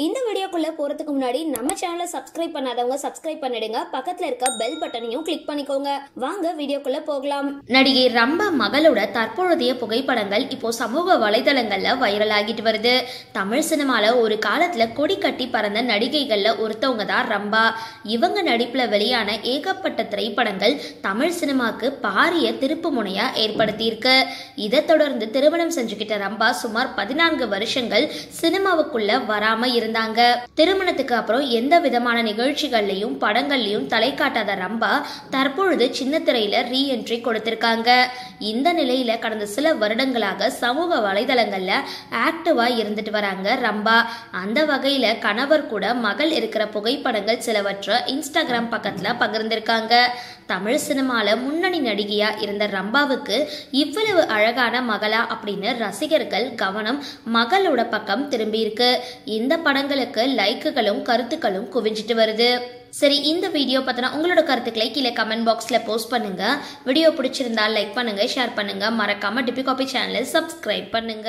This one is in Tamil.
இந்த வீடியோக்குள்ள போறதுக்கு முன்னாடி நம்ம சேனலை சப்ஸ்கிரைப் பண்ணாதவங்க சப்ஸ்கிரைப் பண்ணிடுங்க. பக்கத்துல இருக்க பெல் பட்டனையும் கிளிக் பண்ணிக்கோங்க. வாங்க வீடியோக்குள்ள போகலாம். நடிகை ரம்பா மகளோட தற்போதைய புகைப்படங்கள் இப்போ சமூக வலைதளங்கள்ல வைரல் ஆகிட்டு வருது. தமிழ் சினிமால ஒரு காலத்துல கொடி கட்டி பறந்த நடிகைகள்ல ஒருத்தவங்க தான் ரம்பா. இவங்க நடிப்புல வெளியான ஏகப்பட்ட திரைப்படங்கள் தமிழ் சினிமாக்கு பாரிய திருப்பு முனையா ஏற்படுத்தியிருக்கு. இதை தொடர்ந்து திருமணம் செஞ்சுக்கிட்ட ரம்பா சுமார் 14 வருஷங்கள் சினிமாவுக்குள்ள வராம இருந்தாங்க. திருமணத்துக்கு அப்புறம் எந்த விதமான நிகழ்ச்சிகள்லயும் படங்கள்லயும் தலை காட்டாத ரம்பா தற்பொழுது சின்ன திரையில ரீஎன்ட்ரி கொடுத்திருக்காங்க. இந்த நிலையில கடந்த சில வருடங்களாக சமூக வலைதளங்கள்ல ஆக்டிவா இருந்துட்டு வராங்க ரம்பா. அந்த வகையில கணவர் கூட மகள் இருக்கிற புகைப்படங்கள் சிலவற்றை இன்ஸ்டாகிராம் பக்கத்துல பகிர்ந்திருக்காங்க. தமிழ் சினிமால முன்னணி நடிகையா இருந்த ரம்பாவுக்கு இவ்வளவு அழகான மகளா அப்படின்னு ரசிகர்கள் கவனம் மகளோட பக்கம் திரும்பி இருக்கு. இந்த படங்களுக்கு லைக்குகளும் கருத்துக்களும் குவிஞ்சிட்டு வருது. சரி, இந்த வீடியோ பத்தின உங்களோட கருத்துக்களை கீழே கமெண்ட் பாக்ஸ்ல போஸ்ட் பண்ணுங்க. வீடியோ பிடிச்சிருந்தா லைக் பண்ணுங்க, ஷேர் பண்ணுங்க, மறக்காம டிபி காபி சேனலை சப்ஸ்கிரைப் பண்ணுங்க.